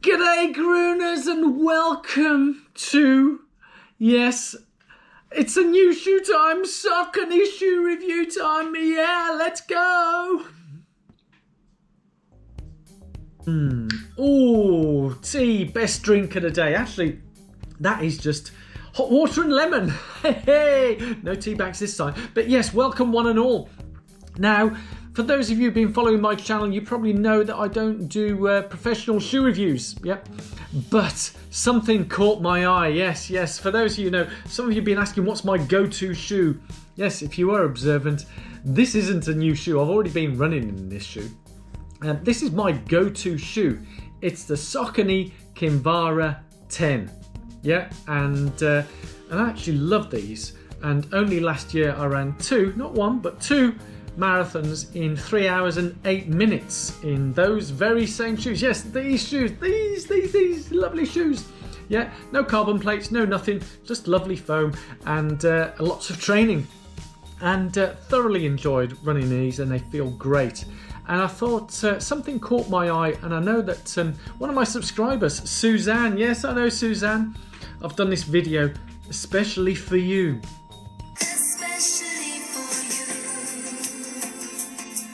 G'day Grooners and welcome to, yes, it's a new shoe time, Saucony shoe review time, yeah, let's go. Oh, tea, best drink of the day. Actually, that is just hot water and lemon. Hey, no tea bags this time. But yes, welcome one and all. Now, for those of you who've been following my channel, you probably know that I don't do professional shoe reviews. Yep. But something caught my eye. Yes. For those of you who know, some of you have been asking what's my go-to shoe. Yes, if you are observant, this isn't a new shoe. I've already been running in this shoe. This is my go-to shoe. It's the Saucony Kinvara 10. Yeah, and I actually love these. And only last year I ran two, not one, but two marathons in 3 hours and 8 minutes in those very same shoes. Yes, these shoes, these lovely shoes. Yeah, no carbon plates, no nothing, just lovely foam and lots of training. And thoroughly enjoyed running these, and they feel great. And I thought something caught my eye, and I know that one of my subscribers, Suzanne, yes, I know Suzanne, I've done this video especially for you.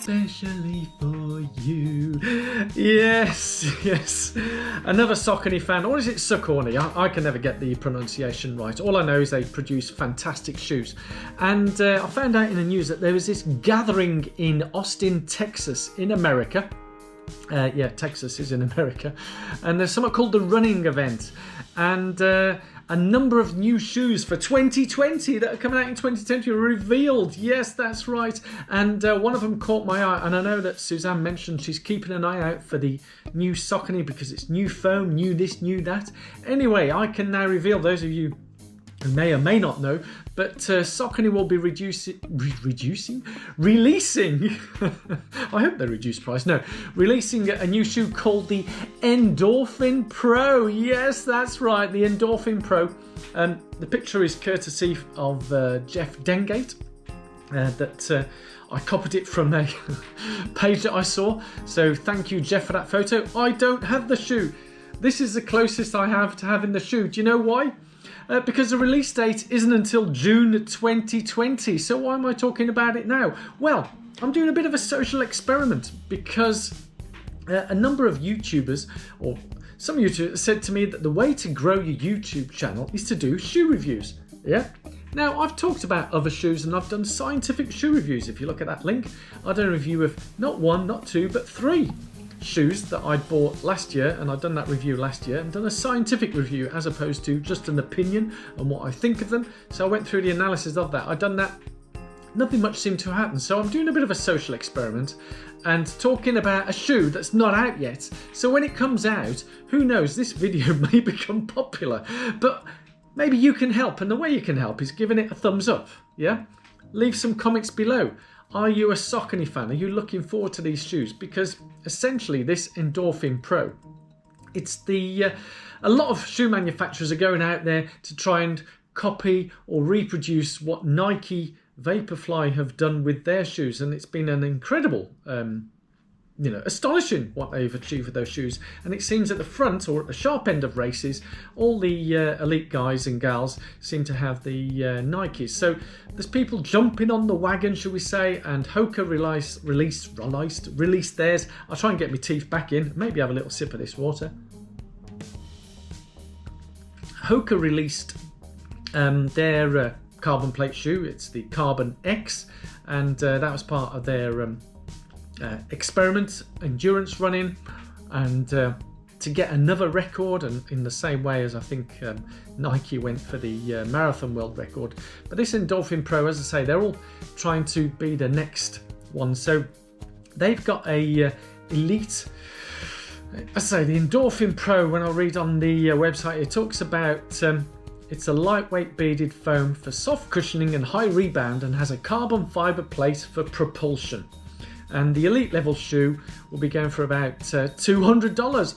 Especially for you. Yes. Another Saucony fan, or is it Saucony? I can never get the pronunciation right. All I know is they produce fantastic shoes. And I found out in the news that there was this gathering in Austin, Texas, in America. Yeah, Texas is in America. And there's something called the running event. And a number of new shoes for 2020 that are coming out in 2020 are revealed. Yes, that's right. And one of them caught my eye. And I know that Suzanne mentioned she's keeping an eye out for the new Saucony because it's new foam, new this, new that. Anyway, I can now reveal, those of you who may or may not know, but Saucony will be releasing, I hope they reduce price, no, releasing a new shoe called the Endorphin Pro. Yes, that's right, the Endorphin Pro. The picture is courtesy of Jeff Dengate, that I copied it from a page that I saw, so thank you Jeff for that photo. I don't have the shoe. This is the closest I have to having the shoe. Do you know why? Because the release date isn't until June 2020. So why am I talking about it now? Well, I'm doing a bit of a social experiment because a number of YouTubers, or some YouTubers, said to me that the way to grow your YouTube channel is to do shoe reviews. Yeah. Now, I've talked about other shoes and I've done scientific shoe reviews. If you look at that link, I've done a review of not one, not two, but three shoes that I bought last year, and I've done that review last year and done a scientific review as opposed to just an opinion on what I think of them. So I went through the analysis of that. I've done that. Nothing much seemed to happen. So I'm doing a bit of a social experiment and talking about a shoe that's not out yet. So when it comes out, who knows, this video may become popular, but maybe you can help. And the way you can help is giving it a thumbs up. Yeah. Leave some comments below. Are you a Saucony fan? Are you looking forward to these shoes? Because essentially this Endorphin Pro, it's the a lot of shoe manufacturers are going out there to try and copy or reproduce what Nike Vaporfly have done with their shoes, and it's been an incredible astonishing what they've achieved with those shoes. And it seems at the front, or at the sharp end of races, all the elite guys and gals seem to have the Nikes. So there's people jumping on the wagon, shall we say, and Hoka released theirs. I'll try and get my teeth back in, maybe have a little sip of this water. Hoka released their carbon plate shoe. It's the Carbon X, and that was part of their experiment, endurance running, and to get another record, and in the same way as I think Nike went for the marathon world record. But this Endorphin Pro, as I say, they're all trying to be the next one. So they've got a elite, I say the Endorphin Pro, when I read on the website, it talks about it's a lightweight beaded foam for soft cushioning and high rebound, and has a carbon fiber plate for propulsion. And the elite level shoe will be going for about $200.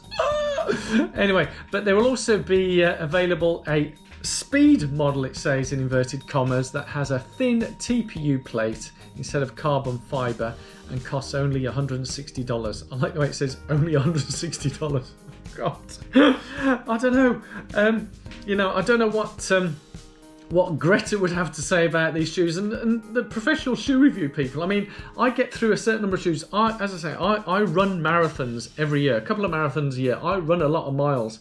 Anyway, but there will also be available a Speed model, it says in inverted commas, that has a thin TPU plate instead of carbon fibre and costs only $160. I like the way it says only $160. God, I don't know. I don't know what Greta would have to say about these shoes and the professional shoe review people. I mean, I get through a certain number of shoes. As I say, I run marathons every year, a couple of marathons a year. I run a lot of miles,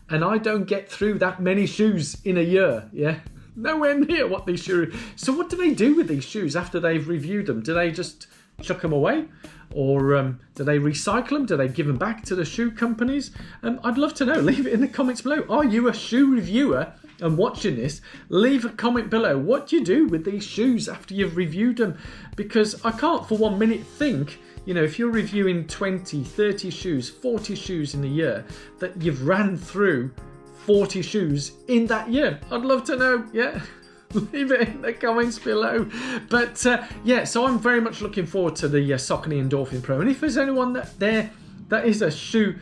and I don't get through that many shoes in a year. Yeah, nowhere near what these shoes. So what do they do with these shoes after they've reviewed them? Do they just chuck them away? Or do they recycle them? Do they give them back to the shoe companies? I'd love to know. Leave it in the comments below. Are you a shoe reviewer and watching this? Leave a comment below. What do you do with these shoes after you've reviewed them? Because I can't for 1 minute think, if you're reviewing 20, 30 shoes, 40 shoes in a year, that you've ran through 40 shoes in that year. I'd love to know. Yeah. Leave it in the comments below. But so I'm very much looking forward to the Saucony Endorphin Pro. And if there's anyone that is a shoe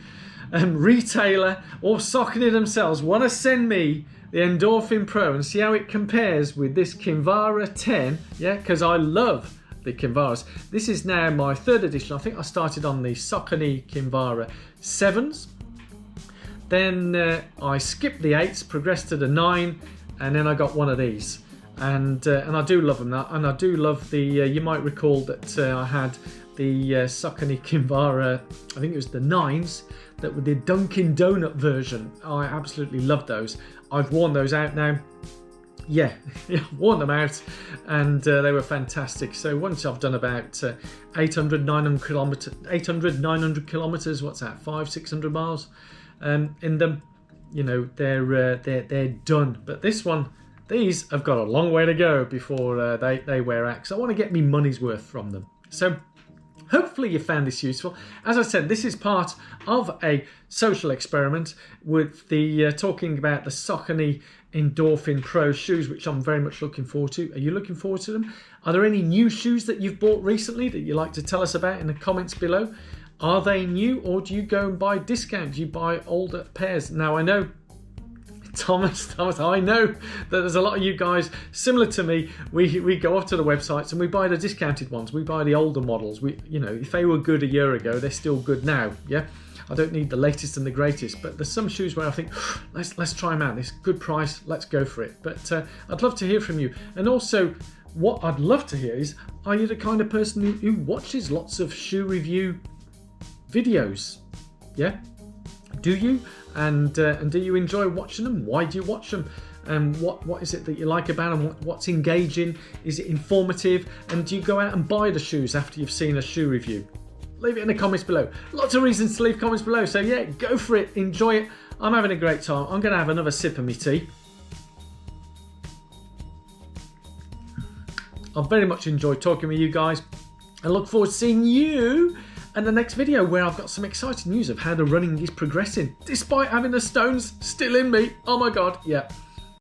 retailer or Saucony themselves want to send me the Endorphin Pro and see how it compares with this Kinvara 10, because I love the Kinvaras. This is now my 3rd edition. I think I started on the Saucony Kinvara 7s. Then I skipped the 8s, progressed to the 9, and then I got one of these, and I do love them. And I do love the. You might recall that I had the Saucony Kinvara. I think it was the 9s that were the Dunkin' Donut version. I absolutely loved those. I've worn those out now. Yeah, worn them out, and they were fantastic. So once I've done about 800, 900 kilometers. What's that? 500-600 miles in them. They're done. But these have got a long way to go before they wear out. So I want to get me money's worth from them. So hopefully you found this useful. As I said, this is part of a social experiment with the talking about the Saucony Endorphin Pro shoes, which I'm very much looking forward to. Are you looking forward to them? Are there any new shoes that you've bought recently that you'd like to tell us about in the comments below? Are they new, or do you go and buy discount? Do you buy older pairs? Now I know, Thomas, I know that there's a lot of you guys similar to me. We go off to the websites and we buy the discounted ones. We buy the older models. If they were good a year ago, they're still good now. Yeah, I don't need the latest and the greatest. But there's some shoes where I think, let's try them out. This good price, let's go for it. But I'd love to hear from you. And also, what I'd love to hear is, are you the kind of person who watches lots of shoe review videos? Yeah, do you? And do you enjoy watching them? Why do you watch them? What is it that you like about them? What's engaging? Is it informative? And do you go out and buy the shoes after you've seen a shoe review? Leave it in the comments below. Lots of reasons to leave comments below. So yeah, go for it. Enjoy it. I'm having a great time. I'm going to have another sip of my tea. I've very much enjoyed talking with you guys. I look forward to seeing you in the next video, where I've got some exciting news of how the running is progressing, despite having the stones still in me. Oh my God, yeah.